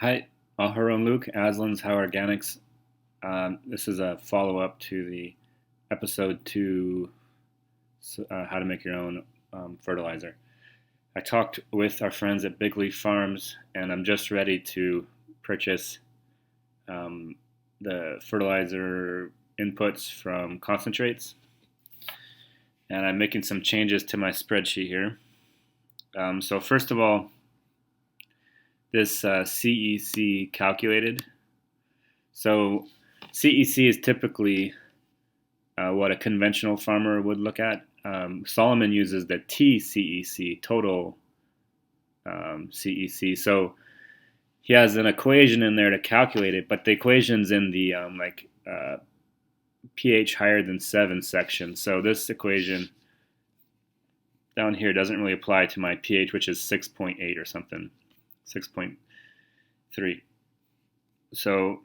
Hi, Ahura and Luke, ASLAN'S, How Organics. This is a follow-up to the episode 2, How to Make Your Own Fertilizer. I talked with our friends at Big Leaf Farms, and I'm just ready to purchase the fertilizer inputs from concentrates. And I'm making some changes to my spreadsheet here. So first of all, this CEC calculated. So CEC is typically what a conventional farmer would look at. Solomon uses the TCEC, total CEC. So he has an equation in there to calculate it, but the equation's in the pH higher than 7 section. So this equation down here doesn't really apply to my pH, which is 6.8 or something. 6.3. So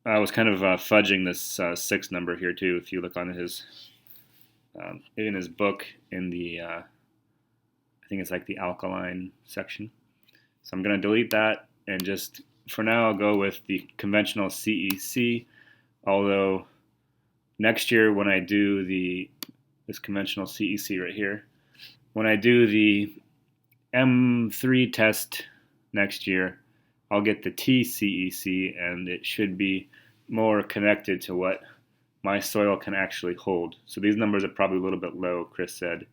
I was kind of fudging this 6 number here too. If you look on his in his book in the I think it's like the alkaline section. So I'm going to delete that and just for now I'll go with the conventional CEC. Although next year when I do this conventional CEC right here, when I do the M3 test next year, I'll get the TCEC, and it should be more connected to what my soil can actually hold. So these numbers are probably a little bit low, Chris said.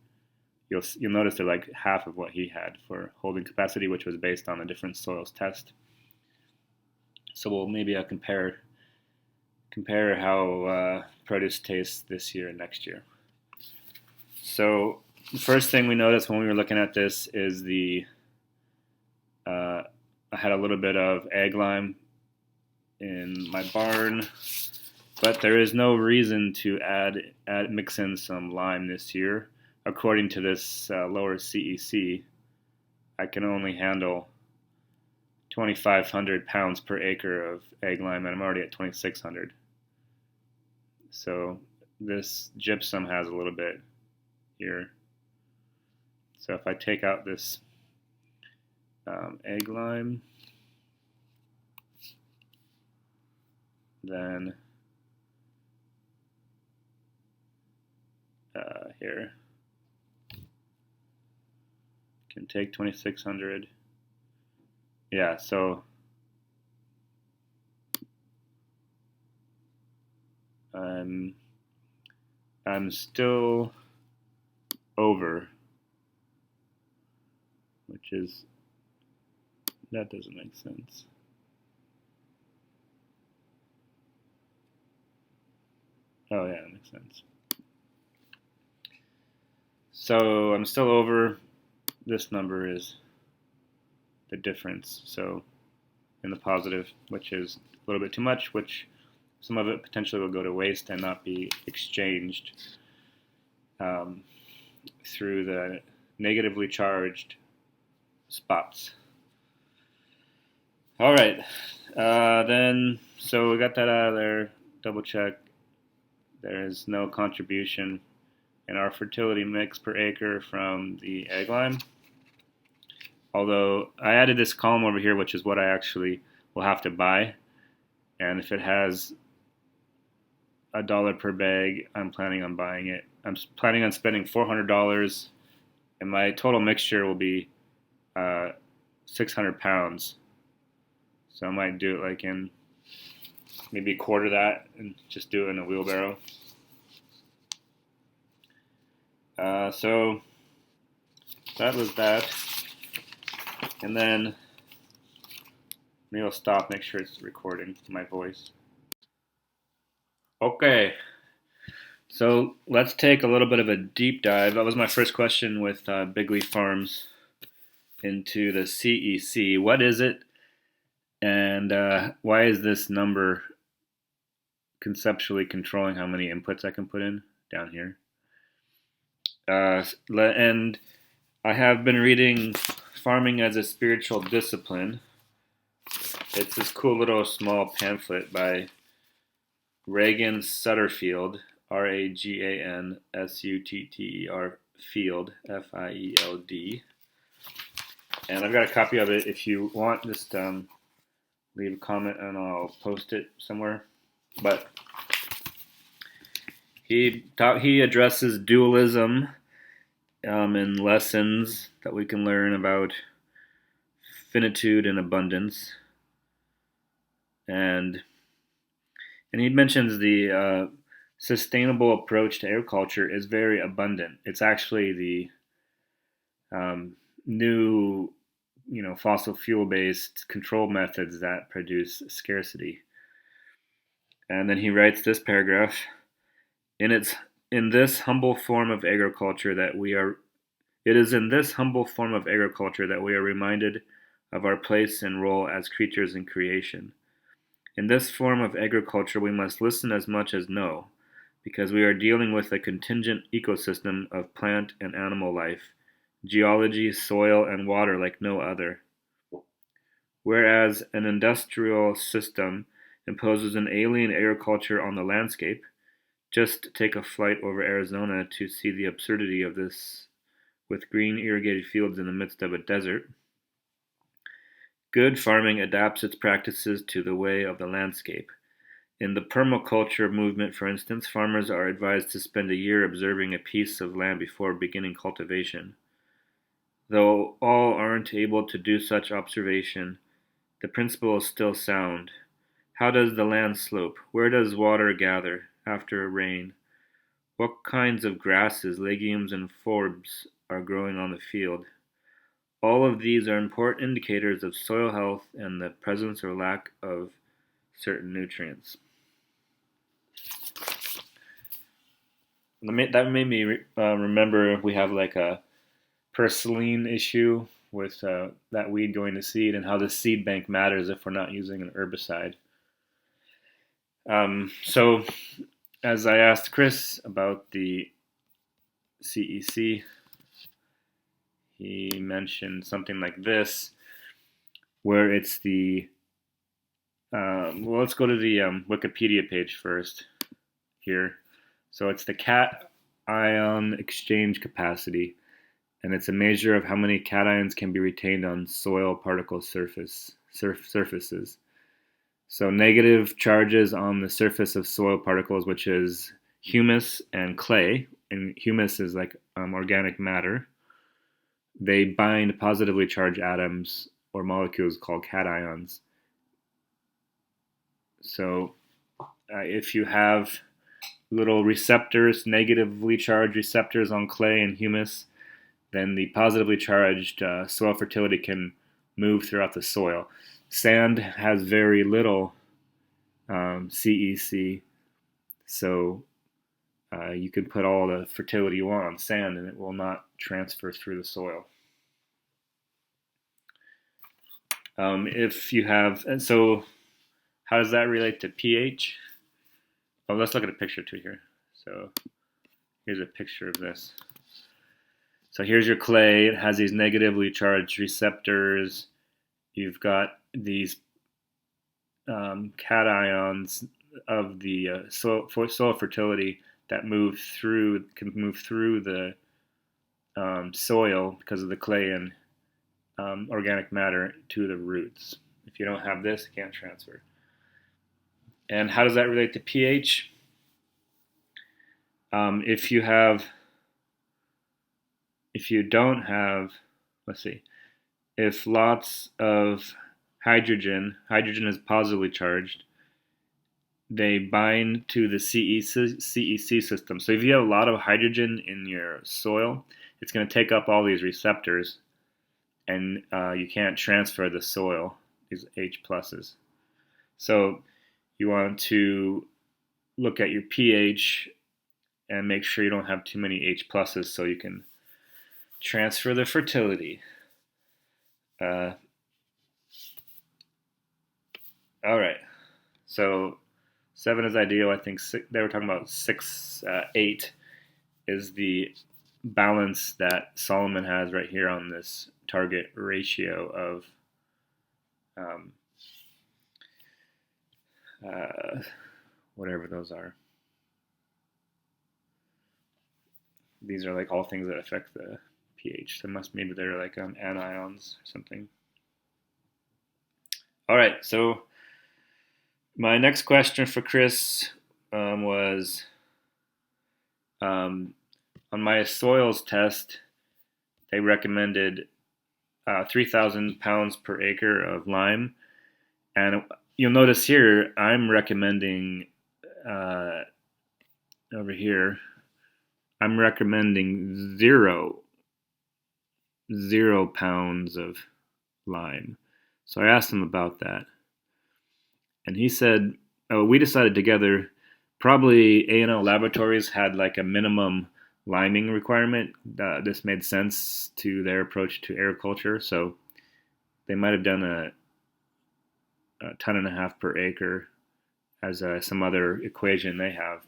You'll notice they're like half of what he had for holding capacity, which was based on a different soils test. So we'll maybe compare how produce tastes this year and next year. So the first thing we noticed when we were looking at this is I had a little bit of egg lime in my barn, but there is no reason to mix in some lime this year. According to this lower CEC, I can only handle 2,500 pounds per acre of egg lime, and I'm already at 2,600. So this gypsum has a little bit here. So if I take out this egg lime, then here can take 2,600. Yeah, so I'm still over, which is, that doesn't make sense. Oh yeah, that makes sense. So I'm still over. This number is the difference. So in the positive, which is a little bit too much, which some of it potentially will go to waste and not be exchanged through the negatively charged spots. All right, then, so we got that out of there. Double check. There is no contribution in our fertility mix per acre from the egg lime. Although I added this column over here, which is what I actually will have to buy. And if it has $1 per bag, I'm planning on buying it I'm planning on spending $400, and my total mixture will be 600 pounds. So I might do it like in maybe a quarter of that and just do it in a wheelbarrow. So that was that. And then maybe I'll stop, make sure it's recording my voice. Okay, so let's take a little bit of a deep dive. That was my first question with Big Leaf Farms into the CEC. What is it, and why is this number conceptually controlling how many inputs I can put in down here? And I have been reading Farming as a Spiritual Discipline. It's this cool little small pamphlet by Regan Sutterfield, Ragansutter Field, Field. And I've got a copy of it. If you want, just leave a comment and I'll post it somewhere. But he addresses dualism in lessons that we can learn about finitude and abundance, and he mentions the sustainable approach to agriculture is very abundant. It's actually the new, fossil fuel-based control methods that produce scarcity. And then he writes this paragraph: it is in this humble form of agriculture that we are reminded of our place and role as creatures in creation. In this form of agriculture, we must listen as much as know, because we are dealing with a contingent ecosystem of plant and animal life, geology, soil, and water like no other. Whereas an industrial system imposes an alien agriculture on the landscape, just take a flight over Arizona to see the absurdity of this, with green irrigated fields in the midst of a desert. Good farming adapts its practices to the way of the landscape. In the permaculture movement, for instance, farmers are advised to spend a year observing a piece of land before beginning cultivation. Though all aren't able to do such observation, the principle is still sound. How does the land slope? Where does water gather after a rain? What kinds of grasses, legumes, and forbs are growing on the field? All of these are important indicators of soil health and the presence or lack of certain nutrients. That made me remember we have like a purslane issue with that weed going to seed, and how the seed bank matters if we're not using an herbicide. So as I asked Chris about the CEC, he mentioned something like this, where it's the well, let's go to the Wikipedia page first here. So it's the cation exchange capacity, and it's a measure of how many cations can be retained on soil particle surfaces. So negative charges on the surface of soil particles, which is humus and clay, and humus is like organic matter. They bind positively charged atoms or molecules called cations. So if you have little receptors, negatively charged receptors on clay and humus, then the positively charged soil fertility can move throughout the soil. Sand has very little CEC, so you can put all the fertility you want on sand and it will not transfer through the soil. If you have, and so how does that relate to pH? Oh, let's look at a picture too here. So here's a picture of this. So here's your clay. It has these negatively charged receptors. You've got these cations of the soil fertility that can move through the soil because of the clay and organic matter to the roots. If you don't have this, it can't transfer. And how does that relate to pH? If you don't have, let's see, if lots of hydrogen is positively charged, they bind to the CEC system. So if you have a lot of hydrogen in your soil, it's going to take up all these receptors, and you can't transfer the soil, these H pluses. So you want to look at your pH and make sure you don't have too many H pluses so you can transfer the fertility. All right. So 7 is ideal. I think they were talking about 6, 8 is the balance that Solomon has right here on this target ratio of whatever those are. These are like all things that affect the pH. So maybe they're like anions or something. All right. So my next question for Chris was on my soils test, they recommended 3,000 pounds per acre of lime. And you'll notice here, I'm recommending over here, I'm recommending 0 pounds of lime. So I asked him about that. And he said, we decided together, probably A&L Laboratories had like a minimum liming requirement. This made sense to their approach to agriculture. So they might have done a 1.5 tons per acre as some other equation they have.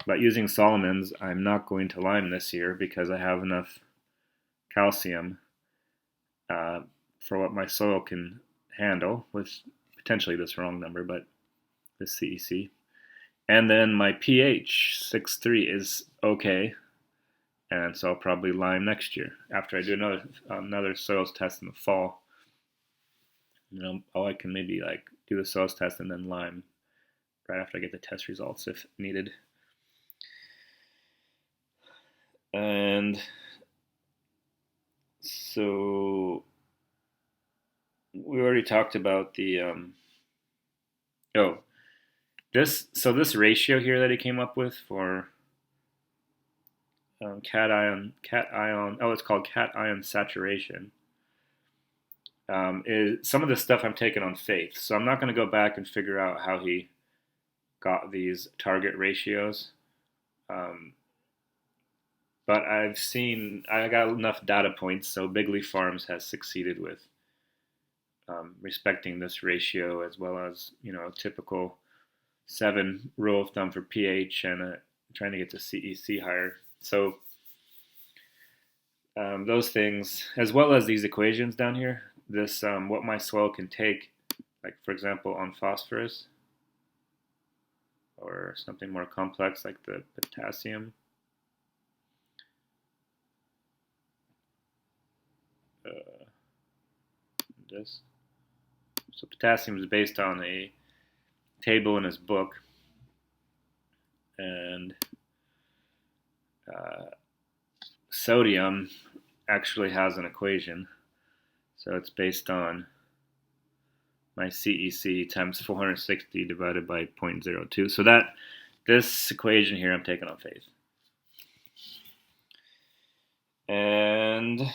But using Solomon's, I'm not going to lime this year because I have enough calcium for what my soil can handle with potentially this wrong number, but this CEC. And then my pH 6.3 is okay, and so I'll probably lime next year after I do another soils test in the fall. I can maybe like do the soils test and then lime right after I get the test results if needed. And so we already talked about the this ratio here that he came up with for cation. It's called cation saturation. Is some of the stuff I'm taking on faith, so I'm not going to go back and figure out how he got these target ratios. But I got enough data points, so Big Leaf Farms has succeeded with respecting this ratio as well as typical 7 rule of thumb for pH and trying to get the CEC higher. So those things, as well as these equations down here, this what my soil can take, like for example on phosphorus or something more complex like the potassium. This. So potassium is based on a table in his book, and sodium actually has an equation. So it's based on my CEC times 460 divided by 0.02. So this equation here I'm taking on faith. And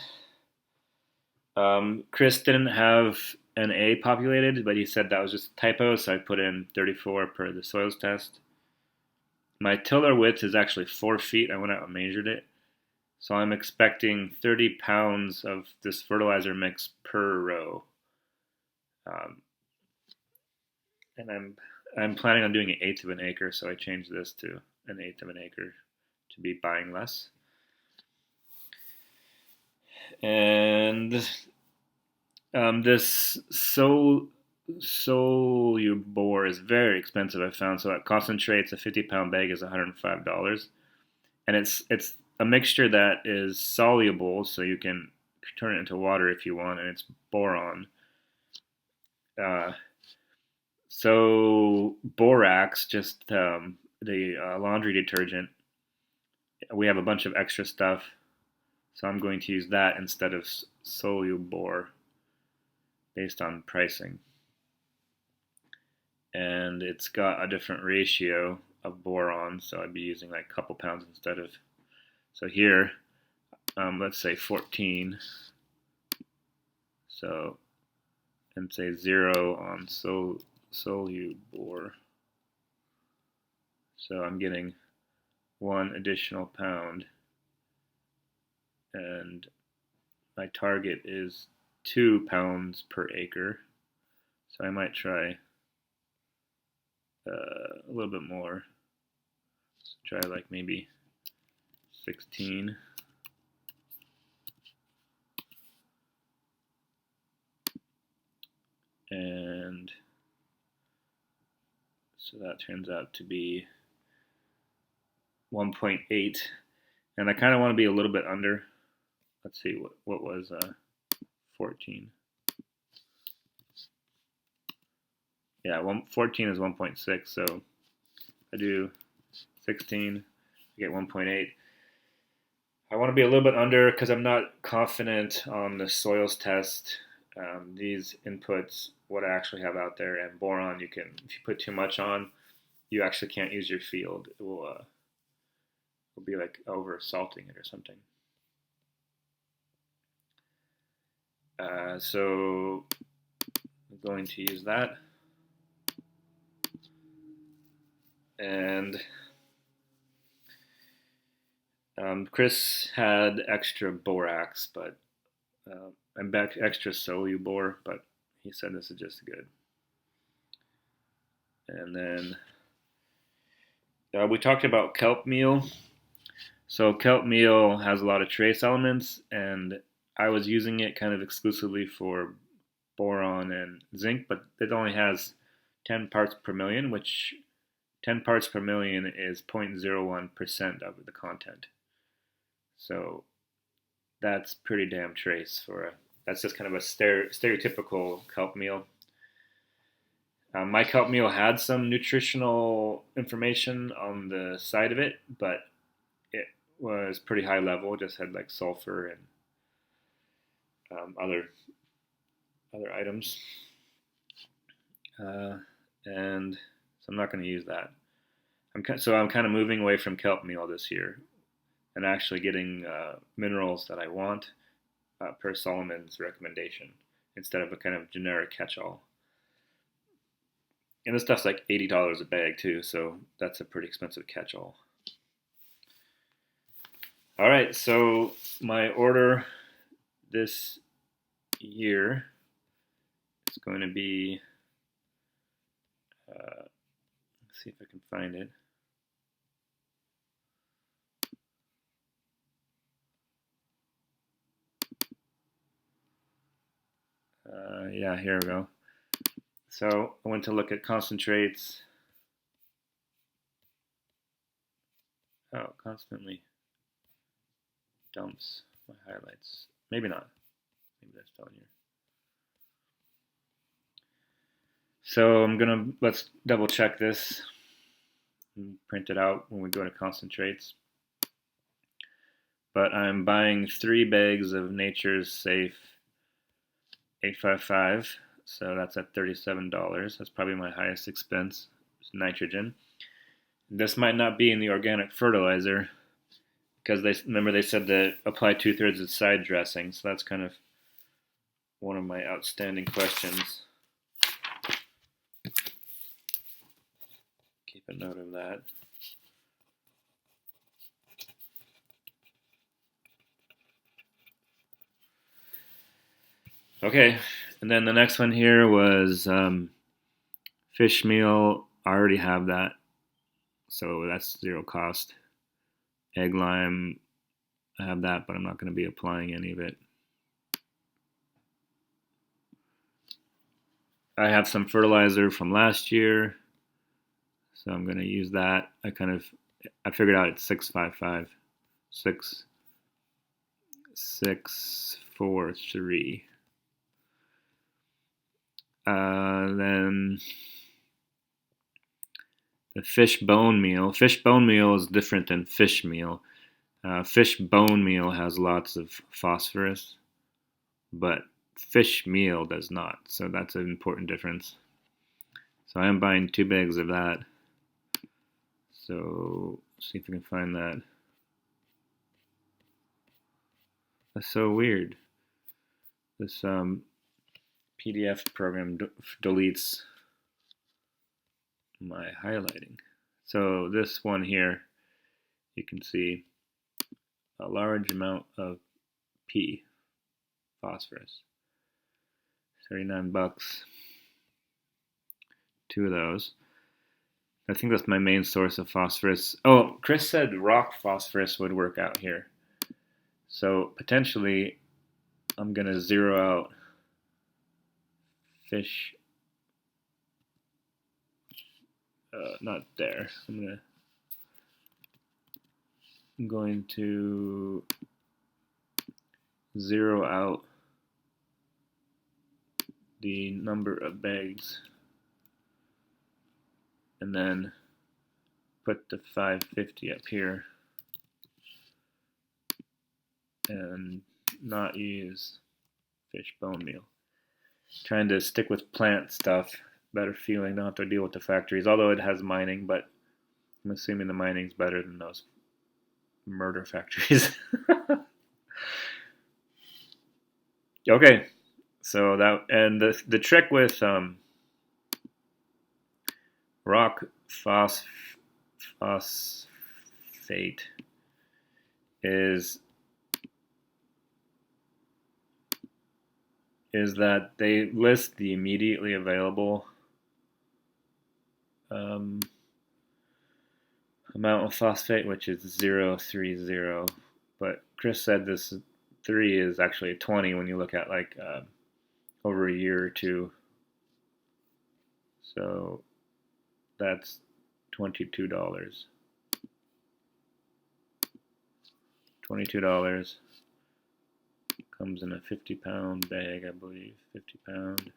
Chris didn't have an A populated, but he said that was just a typo, so I put in 34 per the soils test. My tiller width is actually 4 feet. I went out and measured it. So I'm expecting 30 pounds of this fertilizer mix per row. And I'm planning on doing 1/8 of an acre, so I changed this to 1/8 of an acre to be buying less. And this Solubor is very expensive, I found. So it concentrates, a 50-pound bag is $105. And it's a mixture that is soluble, so you can turn it into water if you want, and it's boron. So borax, just the laundry detergent, we have a bunch of extra stuff, so I'm going to use that instead of Solubor based on pricing. And it's got a different ratio of boron, so I'd be using like a couple pounds instead of. So here, let's say 14. So, and say 0 on Solubor. So I'm getting 1 additional pound, and my target is 2 pounds per acre. So I might try a little bit more. Let's try like maybe 16. And so that turns out to be 1.8. And I kind of want to be a little bit under. Let's see, what was 14? Yeah, 14 is 1.6, so I do 16, I get 1.8. I want to be a little bit under because I'm not confident on the soils test. These inputs, what I actually have out there, and boron, you can, if you put too much on, you actually can't use your field. It will be like over salting it or something. So I'm going to use that. And Chris had extra borax, but and back extra Solubor, but he said this is just good. And then we talked about kelp meal. So kelp meal has a lot of trace elements, and I was using it kind of exclusively for boron and zinc, but it only has 10 parts per million, which 10 parts per million is 0.01% of the content. So that's pretty damn trace for that's just kind of a stereotypical kelp meal. My kelp meal had some nutritional information on the side of it, but it was pretty high level. It just had like sulfur and other items, and so I'm not going to use that. I'm kind of moving away from kelp meal this year, and actually getting minerals that I want per Solomon's recommendation instead of a kind of generic catch-all. And this stuff's like $80 a bag too, so that's a pretty expensive catch-all. All right, so my order this year is going to be, let's see if I can find it. Yeah, here we go. So I went to look at concentrates. Oh, constantly dumps my highlights. Maybe not. Maybe that's down here. So let's double check this and print it out when we go to concentrates. But I'm buying 3 bags of Nature's Safe 855. So that's at $37. That's probably my highest expense. It's nitrogen. This might not be in the organic fertilizer because they said to apply 2/3 of side dressing. So that's kind of one of my outstanding questions. Keep a note of that. Okay, and then the next one here was fish meal. I already have that, so that's 0 cost. Egg lime, I have that, but I'm not going to be applying any of it. I have some fertilizer from last year, so I'm going to use that. I figured out it's 655, 643. Then the fish bone meal. Fish bone meal is different than fish meal. Fish bone meal has lots of phosphorus, but fish meal does not. So that's an important difference. So I am buying 2 bags of that. So see if we can find that. That's so weird. This PDF program deletes my highlighting. So this one here, you can see a large amount of P, phosphorus. 39 bucks. 2 of those. I think that's my main source of phosphorus. Oh, Chris said rock phosphorus would work out here. So potentially I'm going to zero out fish. Not there. I'm going to zero out the number of bags and then put the 550 up here and not use fish bone meal. Trying to stick with plant stuff, better feeling, don't have to deal with the factories, although it has mining, but I'm assuming the mining's better than those murder factories. Okay, so that, and the trick with rock phosphate is that they list the immediately available amount of phosphate, which is 0.30, but Chris said this 3 is actually 20 when you look at like over a year or two. So that's $22. $22 comes in a 50-pound bag, I believe, 50-pound.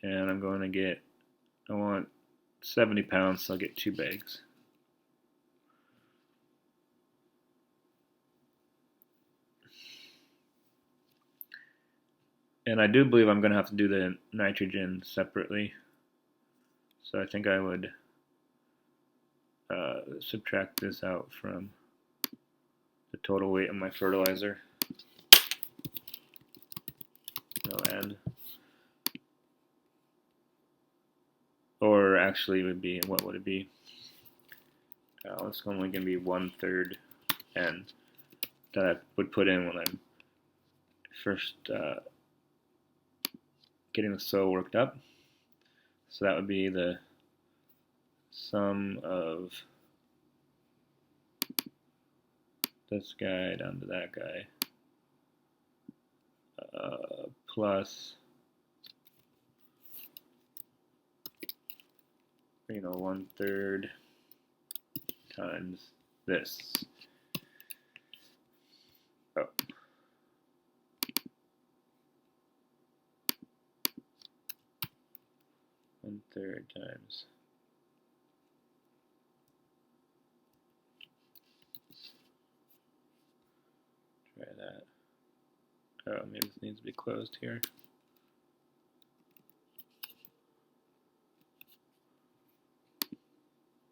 And I'm going to get, I want 70 pounds, so I'll get 2 bags. And I do believe I'm going to have to do the nitrogen separately. So I think I would subtract this out from the total weight of my fertilizer. I'll add, or actually it would be, what would it be? It's only going to be 1/3 N that I would put in when I'm first getting the soil worked up. So that would be the sum of this guy down to that guy plus 1/3 times this. Oh. One-third times. Try that. Oh, maybe this needs to be closed here.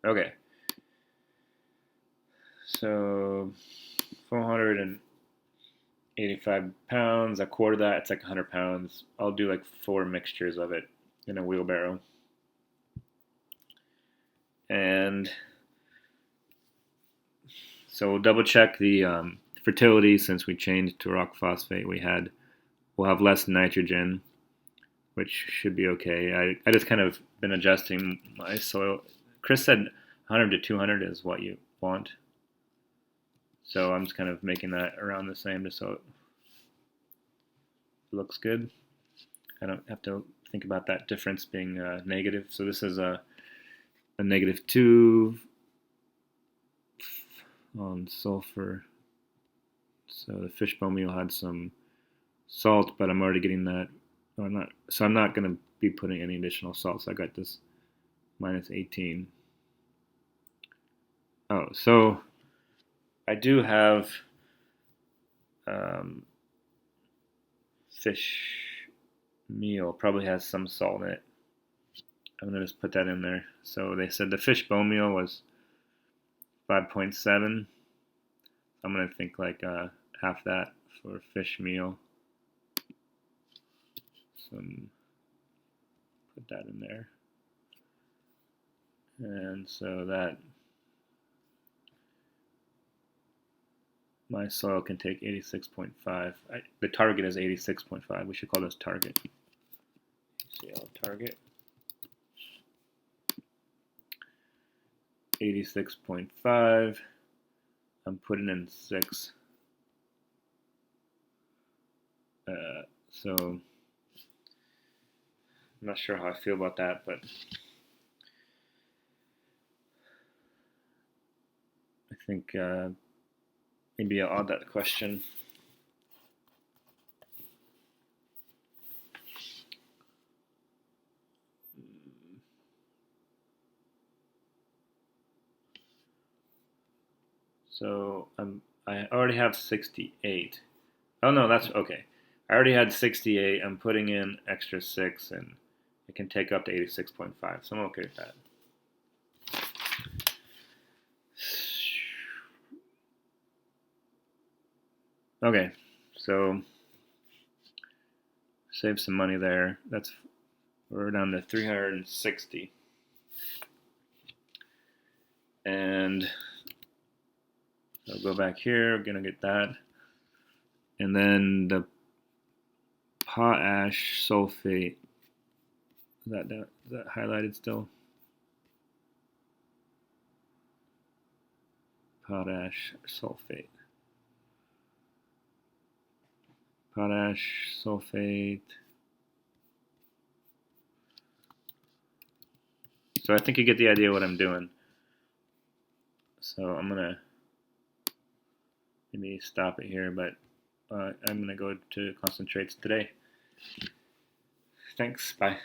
Okay. So 485 pounds, a quarter of that, it's like 100 pounds. I'll do like 4 mixtures of it in a wheelbarrow. And so we'll double check the fertility. Since we changed to rock phosphate, we'll have less nitrogen, which should be okay. I just kind of been adjusting my soil. Chris said 100 to 200 is what you want. So I'm just kind of making that around the same just so it looks good. I don't have to think about that difference being negative. So this is a -2 on sulfur. So the fishbone meal had some salt, but I'm already getting that. So I'm not going to be putting any additional salt. So I got this -18. Oh, so I do have um, fish meal. Probably has some salt in it. I'm gonna just put that in there. So they said the fish bone meal was 5.7. I'm gonna think like half that for fish meal. Some put that in there, and so that my soil can take 86.5. The target is 86.5. We should call this target. ACL target 86.5. I'm putting in 6. So I'm not sure how I feel about that, but I think maybe I'll add that question. So I already have 68. Oh no, that's okay. I already had 68. I'm putting in extra 6, and it can take up to 86.5. So I'm okay with that. Okay, so save some money there. We're down to 360, and I'll go back here. We're gonna get that, and then the potash sulfate. Is that highlighted still? Potash sulfate. Potash sulfate. So I think you get the idea of what I'm doing. So I'm gonna maybe stop it here, but I'm gonna go to concentrates today. Thanks. Bye.